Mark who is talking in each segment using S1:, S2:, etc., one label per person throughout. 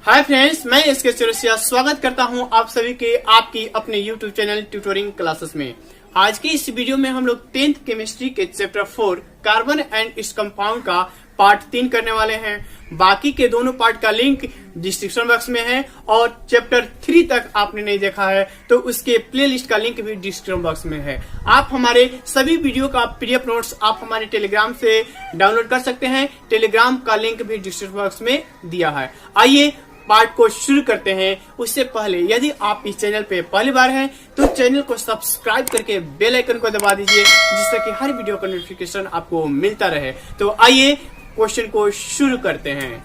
S1: Hi friends, मैं इसके चौरसिया स्वागत करता हूं आप सभी के आपकी अपने YouTube चैनल ट्यूटोरिंग क्लासेस में। आज की इस वीडियो में हम लोग 10th केमिस्ट्री के chapter 4 carbon and its compound का पार्ट 3 करने वाले हैं। बाकी के दोनों पार्ट का लिंक डिस्क्रिप्शन बॉक्स में है और चैप्टर 3 तक आपने नहीं देखा है तो उसके प्लेलिस्ट का लिंक भी डिस्क्रिप्शन बॉक्स में है। आप हमारे सभी वीडियो का पीडीएफ नोट्स आप हमारे टेलीग्राम से डाउनलोड कर सकते हैं। टेलीग्राम का लिंक भी डिस्क्रिप्शन बॉक्स में दिया है। आइए पार्ट को शुरू करते हैं। उससे पहले यदि आप इस चैनल पे पहली बार हैं तो चैनल को सब्सक्राइब करके बेल आइकन को दबा दीजिए जिससे कि हर वीडियो का नोटिफिकेशन आपको मिलता रहे। तो आइए क्वेश्चन को शुरू करते हैं।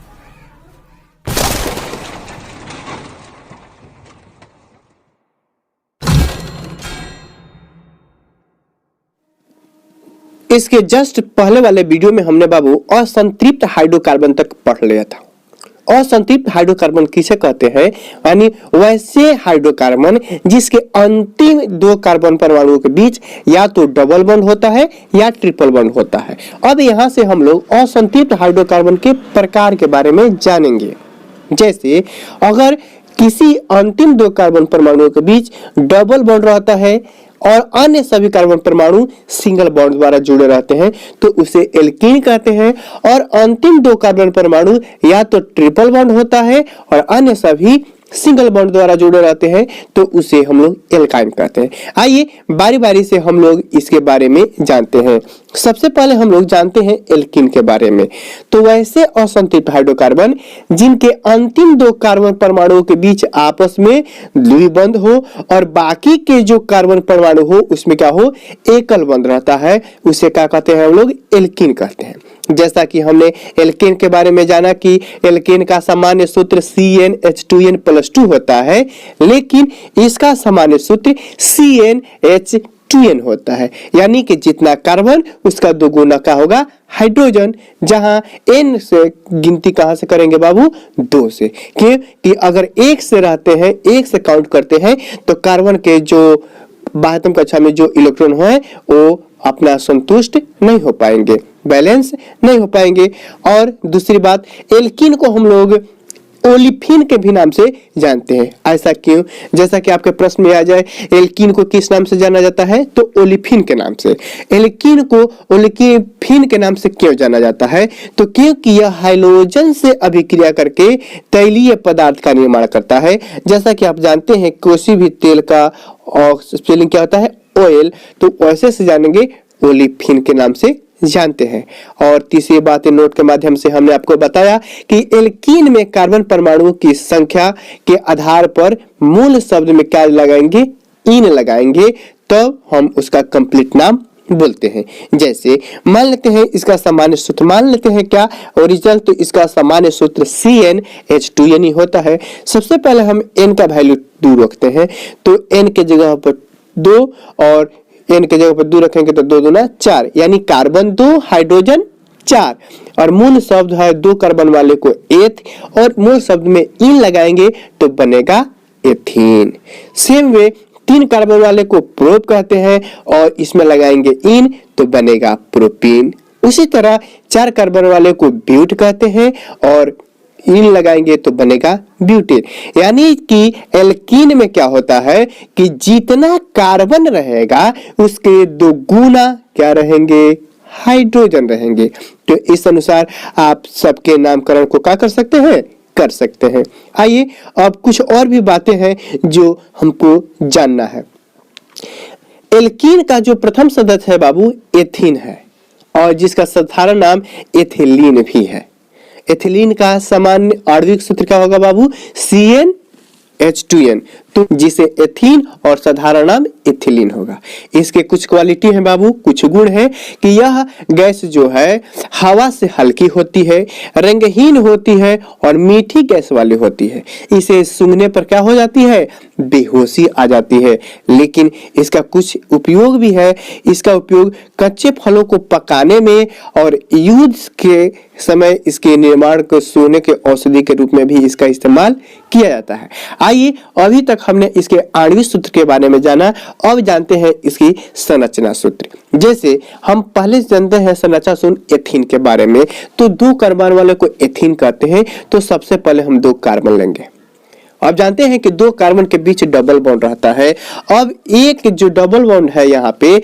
S2: इसके जस्ट पहले वाले वीडियो में हमने बाबू असंतृप्त हाइड्रोकार्बन तक पढ़ लिया था। असंतृप्त हाइड्रोकार्बन किसे कहते हैं, यानी वैसे हाइड्रोकार्बन जिसके अंतिम दो कार्बन परमाणुओं के बीच या तो डबल बॉन्ड होता है या ट्रिपल बॉन्ड होता है। अब यहां से हम लोग असंतृप्त हाइड्रोकार्बन के प्रकार के बारे में जानेंगे। जैसे अगर किसी अंतिम दो कार्बन परमाणुओं के बीच डबल बॉन्ड रहता है और अन्य सभी कार्बन परमाणु सिंगल बॉन्ड द्वारा जुड़े रहते हैं तो उसे एल्कीन कहते हैं। और अंतिम दो कार्बन परमाणु या तो ट्रिपल बॉन्ड होता है और अन्य सभी सिंगल बॉन्ड द्वारा जुड़े रहते हैं तो उसे हम लोग एल्काइन कहते हैं। आइए बारी बारी से हम लोग इसके बारे में जानते हैं। सबसे पहले हम लोग जानते हैं एल्कीन के बारे में। तो वैसे असंतृप्त हाइड्रोकार्बन जिनके अंतिम दो कार्बन परमाणुओं के बीच आपस में द्विबंध हो और बाकी के जो कार्बन परमाणु हो उसमें क्या हो, एकल बंध रहता है, उसे क्या कहते हैं हम लोग, एल्कीन कहते हैं। जैसा कि हमने एल्केन के बारे में जाना कि एल्केन का सामान्य सूत्र CnH2n+2 होता है, लेकिन इसका सामान्य सूत्र CnH2n होता है, यानी कि जितना कार्बन उसका दोगुना का होगा हाइड्रोजन। जहां n से गिनती कहां से करेंगे बाबू, 2 से, क्योंकि अगर 1 से रहते हैं, 1 से काउंट करते हैं तो कार्बन के जो 72 कक्षा में जो इलेक्ट्रॉन है वो अपना संतुष्ट नहीं हो पाएंगे, बैलेंस नहीं हो पाएंगे। और दूसरी बात, एल्कीन को हम लोग ओलिफिन के भी नाम से जानते हैं। ऐसा क्यों, जैसा कि आपके प्रश्न में आ जाए एल्कीन को किस नाम से जाना जाता है तो ओलिफिन के नाम से। एल्कीन को ओलिफिन के नाम से क्यों जाना जाता है, तो क्योंकि यह हाइड्रोजन से अभिक्रिया करके तैलीय पदार्थ का निर्माण करता है। जैसा कि आप जानते हैं कोई भी तेल का स्पेलिंग क्या होता है, ऑयल, तो वैसे से जानेंगे ओलिफिन के नाम से जानते हैं। और तीसरी बात नोट के माध्यम से हमने आपको बताया कि एल्कीन में कार्बन परमाणुओं की संख्या के आधार पर मूल शब्द में क्या लगाएंगे, इन लगाएंगे, तब हम उसका कंप्लीट नाम बोलते हैं। जैसे मान लेते हैं इसका सामान्य सूत्र, मान लेते हैं क्या ओरिजिनल, तो इसका सामान्य सूत्र CnH2n ही होता है। सबसे पहले हम n का वैल्यू 2 रखते हैं तो n के जगह पर 2 और n के जगह पर 2 रखेंगे तो 2 दूना 4, यानी कार्बन 2 हाइड्रोजन 4। और मूल शब्द है 2 कार्बन वाले को एथ और मूल शब्द में इन लगाएंगे तो बनेगा एथीन। सेम वे 3 कार्बन वाले को प्रोप कहते हैं और इसमें लगाएंगे इन तो बनेगा प्रोपीन। उसी तरह 4 कार्बन वाले को ब्यूट कहते हैं और इन लगाएंगे तो बनेगा ब्यूटेन। यानी कि एल्कीन में क्या होता है कि जितना कार्बन रहेगा उसके 2 गुना क्या रहेंगे, हाइड्रोजन रहेंगे। तो इस अनुसार आप सबके नामकरण को क्या कर सकते हैं, कर सकते हैं। आइए अब कुछ और भी बातें हैं जो हमको जानना है। एल्कीन का जो प्रथम सदस्य है बाबू एथीन है और जिसका साधारण नाम एथिलीन भी है। एथिलीन का सामान्य आणविक सूत्र क्या होगा बाबू, CnH2n, तो जिसे एथीन और साधारण नाम एथिलीन होगा। इसके कुछ क्वालिटी है बाबू, कुछ गुण है कि यह गैस जो है हवा से हल्की होती है, रंगहीन होती है और मीठी गैस वाली होती है। इसे सूंघने पर क्या हो जाती है, बेहोशी आ जाती है। लेकिन इसका कुछ उपयोग भी है। इसका उपयोग कच्चे फलों को पकाने में और युद्ध के समय इसके निर्माण को सोने के औषधि के रूप में भी इसका इस्तेमाल किया जाता है। आइए अभी तक तक हमने इसके आणविक सूत्र के बारे में जाना, अब जानते हैं इसकी संरचना सूत्र। जैसे हम पहले जानते हैं संरचना सूत्र एथीन के बारे में, तो 2 कार्बन वाले को एथीन कहते हैं। तो सबसे पहले हम 2 कार्बन लेंगे। अब जानते हैं कि 2 कार्बन के बीच डबल बॉन्ड रहता है। अब एक जो डबल बॉन्ड है यहाँ पे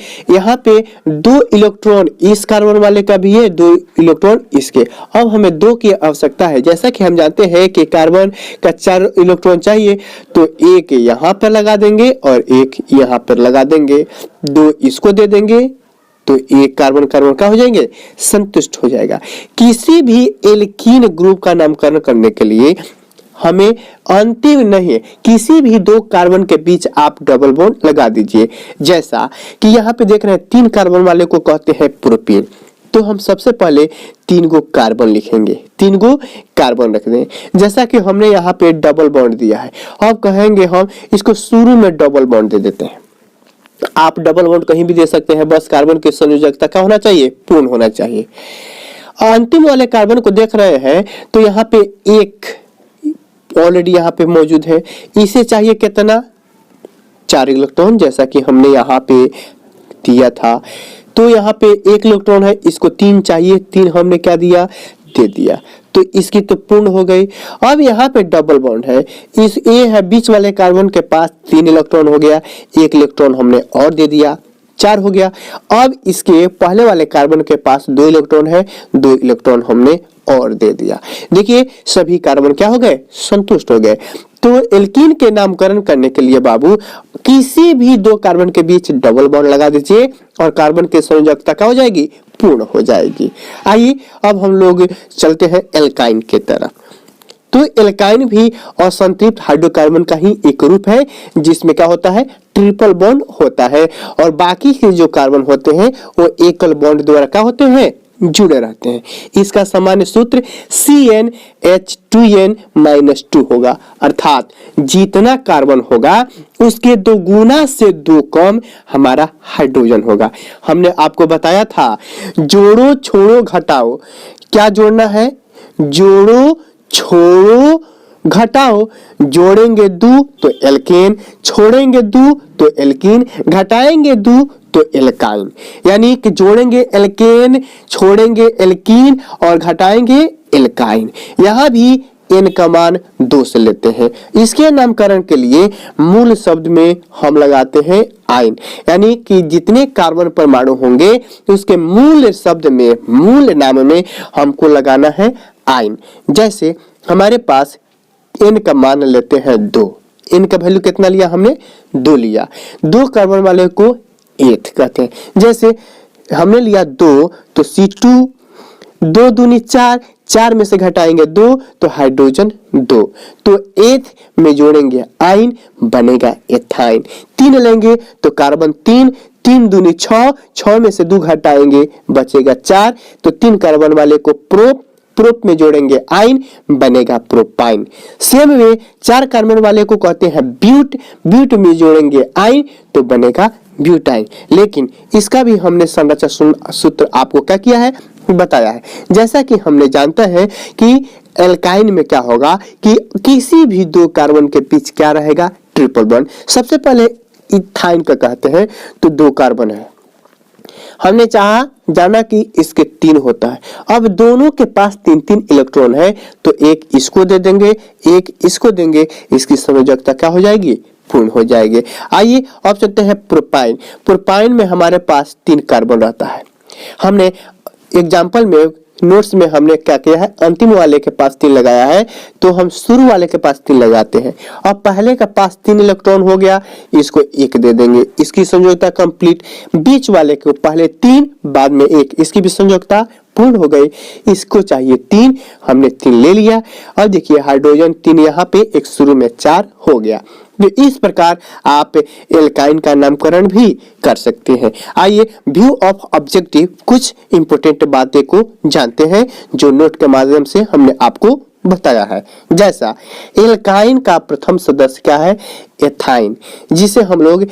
S2: 2 इलेक्ट्रॉन इस कार्बन वाले का भी है, 2 इलेक्ट्रॉन इसके। अब हमें 2 की आवश्यकता है। जैसा कि हम जानते हैं कि कार्बन का 4 इलेक्ट्रॉन चाहिए, तो एक यहाँ पर लगा देंगे और एक यहाँ पर लगा देंगे, 2 इसको दे देंगे, तो एक कार्बन कार्बन का हो जाएंगे, संतुष्ट हो जाएगा। किसी भी एल्कीन ग्रुप का नामकरण करने के लिए हमें अंतिम नहीं है, किसी भी 2 कार्बन के बीच आप डबल बॉन्ड लगा दीजिए। जैसा कि यहाँ पे देख रहे हैं 3 कार्बन वाले को कहते हैं प्रोपेन, तो हम सबसे पहले 3 गो कार्बन लिखेंगे, 3 गो कार्बन रख दें। जैसा कि हमने यहाँ पे डबल बॉन्ड दिया है, अब कहेंगे हम इसको शुरू में डबल बॉन्ड दे देते हैं। आप डबल बॉन्ड कहीं भी दे सकते हैं, बस कार्बन की संयोजकता क्या होना चाहिए, पूर्ण होना चाहिए। अंतिम वाले कार्बन को देख रहे हैं तो यहाँ पे एक ऑलरेडी यहाँ पे मौजूद है, इसे चाहिए कितना, 4 इलेक्ट्रॉन, जैसा कि हमने यहाँ पे दिया था। तो यहाँ पे 1 इलेक्ट्रॉन है, इसको 3 चाहिए, 3 हमने क्या दिया, दे दिया, तो इसकी तो पूर्ण हो गई। अब यहाँ पे डबल बॉन्ड है, इस ए है बीच वाले कार्बन के पास 3 इलेक्ट्रॉन हो गया, 1 इलेक्ट्रॉन हमने और दे दिया, 4 हो गया। अब इसके पहले वाले कार्बन के पास 2 इलेक्ट्रॉन है, 2 इलेक्ट्रॉन हमने और दे दिया। देखिए सभी कार्बन क्या हो गए, संतुष्ट हो गए। तो एल्कीन के नामकरण करने के लिए बाबू किसी भी 2 कार्बन के बीच डबल बॉन्ड लगा दीजिए और कार्बन की संयोजकता क्या हो जाएगी, पूर्ण हो जाएगी। आइए अब हम लोग चलते हैं एल्काइन की तरफ। तो एल्काइन भी असंतृप्त हाइड्रोकार्बन का ही एक रूप है, जिसमें क्या होता है, ट्रिपल बॉन्ड होता है और बाकी के जो कार्बन होते हैं वो एकल बॉन्ड द्वारा क्या होते हैं, जुड़े रहते हैं। इसका सामान्य सूत्र CnH2n-2 होगा, अर्थात जितना कार्बन होगा उसके 2 गुना से 2 कम हमारा हाइड्रोजन होगा। हमने आपको बताया था जोड़ो छोड़ो घटाओ, क्या जोड़ना है, जोड़ो छोड़ो घटाओ, जोड़ेंगे 2 तो एल्केन, छोड़ेंगे 2 तो एल्कीन, घटाएंगे 2 तो एल्काइन। यानी कि जोड़ेंगे एल्केन, छोड़ेंगे एल्कीन और घटाएंगे एल्काइन। यहाँ भी एन का मान 2 से लेते हैं। इसके नामकरण के लिए मूल शब्द में हम लगाते हैं आयन, यानी कि जितने कार्बन परमाणु होंगे उसके मूल शब्द में, मूल नाम में हमको लगाना है आयन। जैसे हमारे पास एन का मान लेते हैं 2, एन का वैल्यू कितना लिया हमने, 2 लिया। 2 कार्बन वाले को एथ कहते हैं। जैसे हमने लिया 2 तो C2, 2 दूनी 4, 4 में से घटाएंगे 2 तो हाइड्रोजन 2, तो एथ में जोड़ेंगे आयन, बनेगा एथाइन। 3 लेंगे तो कार्बन 3, 3 दूनी 6, 6 में से 2 घटाएंगे बचेगा 4, तो 3 कार्बन वाले को प्रोप, प्रोप में जोड़ेंगे आयन, बनेगा प्रोपाइन। सेम वे 4 कार्बन वाले को कहते हैं ब्यूट, ब्यूट में जोड़ेंगे आयन तो बनेगा ब्यूटाइन। लेकिन इसका भी हमने संरचना सूत्र आपको क्या किया है, बताया है। जैसा कि हमने जानता है कि एल्काइन में क्या होगा कि किसी भी 2 कार्बन के बीच क्या रहेगा, ट्रिपल बॉन्ड। सबसे पहले इथाइन का कहते हैं तो 2 कार्बन है, हमने चाहा जाना कि इसके 3 होता है। अब दोनों के पास 3-3 इलेक्ट्रॉन है तो एक इसको दे देंगे, एक इसको देंगे, इसकी संयोजकता क्या हो जाएगी, पूर्ण हो जाएगी। आइए अब चलते हैं प्रोपाइन। प्रोपाइन में हमारे पास 3 कार्बन रहता है। हमने एग्जाम्पल में नोट्स में हमने क्या किया है, अंतिम वाले के पास 3 लगाया है तो हम शुरू वाले के पास 3 लगाते हैं। अब पहले के पास 3 इलेक्ट्रॉन हो गया, इसको 1 दे देंगे, इसकी संयोजकता कंप्लीट। बीच वाले को पहले 3 बाद में 1, इसकी भी संयोजकता पूर्ण हो गई। इसको चाहिए 3, हमने 3 ले लिया। अब देखिए हाइड्रोजन 3 यहाँ पे, एक शुरू में 4 हो गया। तो इस प्रकार आप एल्काइन का नामकरण भी कर सकते हैं। आइए व्यू ऑफ ऑब्जेक्टिव कुछ इंपोर्टेंट बातें को जानते हैं जो नोट के माध्यम से हमने आपको बताया है। जैसा एल्काइन का प्रथम सदस्य क्या है, एथाइन, जिसे हम लोग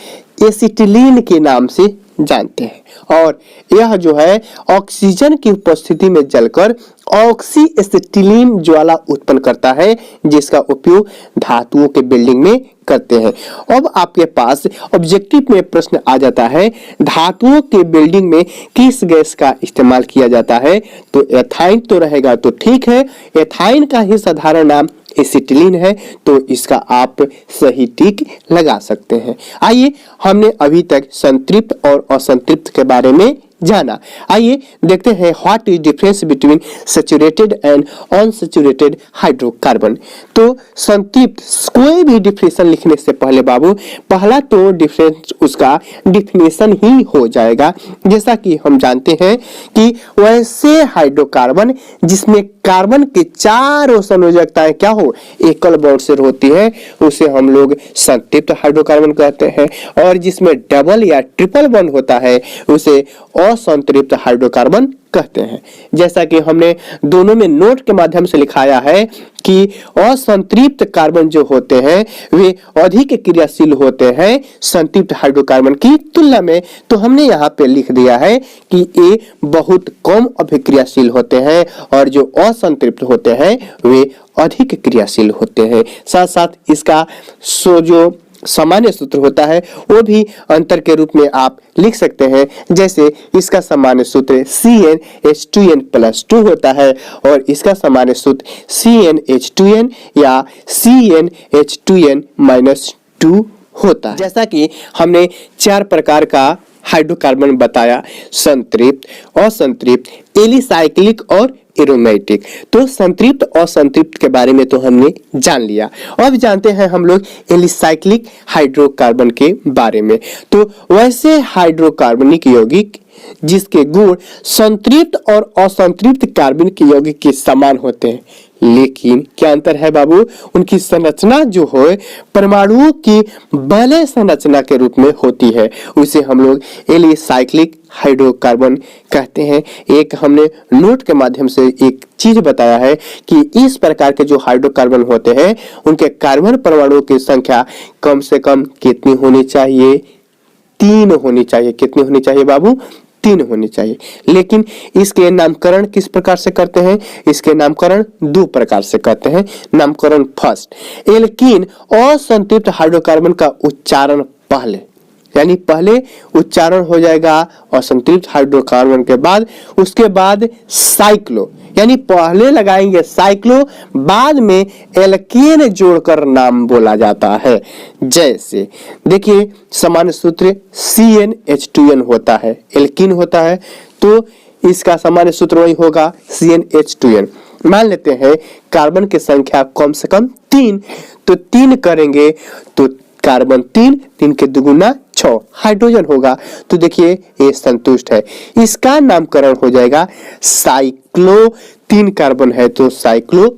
S2: एसिटिलीन के नाम से जानते हैं। और यह जो है ऑक्सीजन की उपस्थिति में जलकर ऑक्सी एसिटिलीन ज्वाला उत्पन्न करता है, जिसका उपयोग धातुओं के बिल्डिंग में करते हैं। अब आपके पास ऑब्जेक्टिव में प्रश्न आ जाता है, धातुओं के बिल्डिंग में किस गैस का इस्तेमाल किया जाता है? तो एथाइन तो रहेगा तो ठीक है, एथाइन का ही साधारण नाम एसिटिलीन है, तो इसका आप सही टिक लगा सकते हैं। आइए, हमने अभी तक संतृप्त और असंतृप्त के बारे में जाना। आइए देखते हैं what is difference between saturated and unsaturated hydrocarbon. तो संतृप्त, कोई भी डिफिनेशन लिखने से पहले बाबू पहला तो डिफरेंस उसका डिफिनेशन ही हो जाएगा। जैसा कि हम जानते हैं कि वैसे हाइड्रोकार्बन जिसमें कार्बन के चारों संयोजकताएं क्या हो, एकल बॉन्ड से होती है, उसे हम लोग संतृप्त हाइड्रोकार्बन कहते हैं। और जिसमें डबल या ट्रिपल बॉन्ड होता है उसे असंतृप्त हाइड्रोकार्बन कहते हैं। जैसा कि हमने दोनों में नोट के माध्यम से लिखाया है कि असंतृप्त कार्बन जो होते हैं वे अधिक क्रियाशील होते हैं संतृप्त हाइड्रोकार्बन की तुलना में। तो हमने यहाँ पे लिख दिया है कि ये बहुत कम अभिक्रियाशील होते हैं और जो असंतृप्त होते हैं वे अधिक क्रियाशील होते हैं। साथ साथ इसका जो सामान्य सूत्र होता है वो भी अंतर के रूप में आप लिख सकते हैं। जैसे इसका सामान्य सूत्र CnH2n+2 होता है और इसका सामान्य सूत्र CnH2n या CnH2n-2 होता है। जैसा कि हमने 4 प्रकार का हाइड्रोकार्बन बताया, संतृप्त, असंतृप्त, एलिसाइक्लिक और एरोमेटिक। तो संतृप्त और असंतृप्त के बारे में तो हमने जान लिया। अब जानते हैं हम लोग एलिसाइक्लिक हाइड्रोकार्बन के बारे में। तो वैसे हाइड्रोकार्बनिक यौगिक जिसके गुण संतृप्त और असंतृप्त कार्बन के यौगिक के समान होते हैं, लेकिन क्या अंतर है बाबू? उनकी संरचना जो हो परमाणुओं की बलय संरचना के रूप में होती है, उसे हम लोग एलिसाइक्लिक हाइड्रोकार्बन कहते हैं। एक हमने नोट के माध्यम से एक चीज बताया है कि इस प्रकार के जो हाइड्रोकार्बन होते हैं उनके कार्बन परमाणुओं की संख्या कम से कम कितनी होनी चाहिए? 3 होनी चाहिए। कितनी होनी चाहिए बाबू? 3 होनी चाहिए। लेकिन इसके नामकरण किस प्रकार से करते हैं? इसके नामकरण 2 प्रकार से करते हैं। नामकरण फर्स्ट, एल्कीन असंतृप्त हाइड्रोकार्बन का उच्चारण पहले, यानी पहले उच्चारण हो जाएगा असंतृप्त हाइड्रोकार्बन के बाद, उसके बाद साइक्लो, यानी पहले लगाएंगे साइक्लो, बाद में एल्केन जोड़कर नाम बोला जाता है। जैसे देखिए सामान्य सूत्र CnH2n होता है, एल्कीन होता है, तो इसका सामान्य सूत्र वही होगा CnH2n। मान लेते हैं कार्बन की संख्या कम से कम 3, तो 3 करेंगे तो कार्बन 3 के दुगुना 6 हाइड्रोजन होगा। तो देखिए ये संतुष्ट है। इसका नामकरण हो जाएगा साइक्लो, 3 कार्बन है तो साइक्लो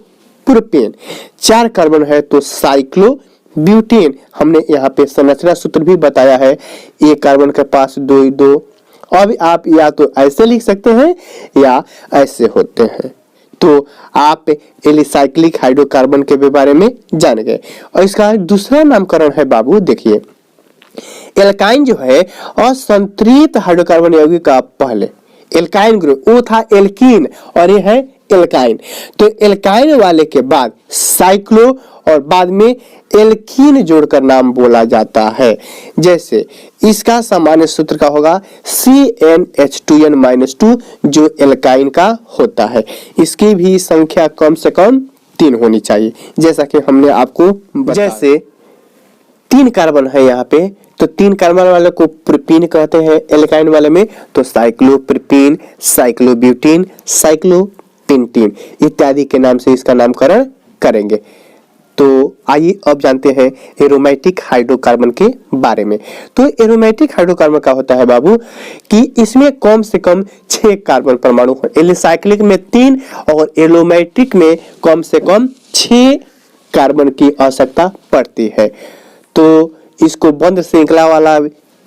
S2: प्रोपेन, 4 कार्बन है तो साइक्लो ब्यूटेन। हमने यहाँ पे संरचना सूत्र भी बताया है, एक कार्बन के पास 2 अब आप या तो ऐसे लिख सकते हैं या ऐसे होते हैं। तो आप एलिसाइक्लिक हाइड्रोकार्बन के बारे में जान गए। और इसका दूसरा नामकरण है बाबू, देखिए एल्काइन जो है असंतृप्त हाइड्रोकार्बन यौगिक का पहले एल्काइन ग्रुप वो था एल्कीन और ये है एल्काइन। तो एल्काइन वाले के बाद साइक्लो और बाद में एल्कीन जोड़कर नाम बोला जाता है। जैसे इसका सामान्य सूत्र का होगा CnH2n-2 जो एल्काइन का होता है। इसकी भी संख्या कम से कम 3 होनी चाहिए, जैसा कि हमने आपको जैसे 3 कार्बन है यहाँ पे, तो 3 कार्बन वाले को प्रोपीन कहते हैं एल्काइन वाले में, तो साइक्लोप्रोपीन, साइक्लोब्यूटीन, साइक्लोपेंटीन इत्यादि के नाम से इसका नामकरण करेंगे। तो आइए अब जानते हैं एरोमेटिक हाइड्रोकार्बन के बारे में। तो एरोमेटिक हाइड्रोकार्बन का होता है बाबू कि इसमें कम से कम 6 कार्बन परमाणु हो, एलिसाइक्लिक में 3 और एरोमेटिक में कम से कम 6 कार्बन की आवश्यकता पड़ती है। तो इसको बंद श्रृंखला वाला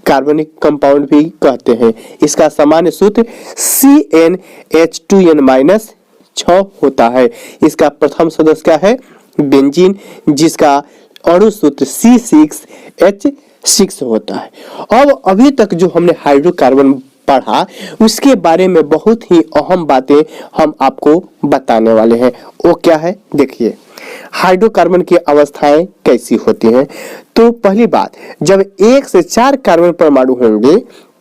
S2: कार्बनिक कंपाउंड भी कहते हैं। इसका सामान्य सूत्र CnH2n-6 होता है। इसका प्रथम सदस्य क्या है? बेंजीन, जिसका अणु सूत्र C6H 6 होता है। अब अभी तक जो हमने हाइड्रोकार्बन पढ़ा उसके बारे में बहुत ही अहम बातें हम आपको बताने वाले हैं। वो क्या है, देखिए हाइड्रोकार्बन की अवस्थाएं कैसी होती हैं। तो पहली बात, जब 1 से 4 कार्बन परमाणु होंगे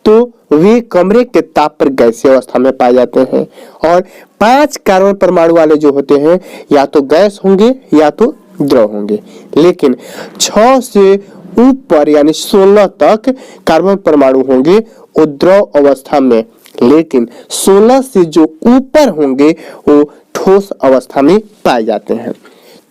S2: तो वे कमरे के ताप पर गैसीय अवस्था में पाए जाते हैं, और 5 कार्बन परमाणु वाले जो होते हैं या तो गैस होंगे या तो द्रव होंगे। लेकिन 6 से ऊपर यानी 16 तक कार्बन परमाणु होंगे वो द्रव अवस्था में, लेकिन 16 से जो ऊपर होंगे वो ठोस अवस्था में पाए जाते हैं।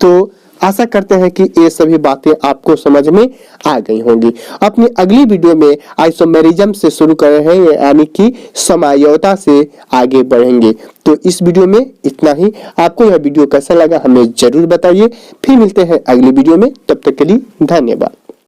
S2: तो आशा करते हैं कि ये सभी बातें आपको समझ में आ गई होंगी। अपनी अगली वीडियो में आइसोमेरिज्म से शुरू कर रहे हैं, यानी कि समायोता से आगे बढ़ेंगे। तो इस वीडियो में इतना ही। आपको यह वीडियो कैसा लगा हमें जरूर बताइए। फिर मिलते हैं अगली वीडियो में, तब तक के लिए धन्यवाद।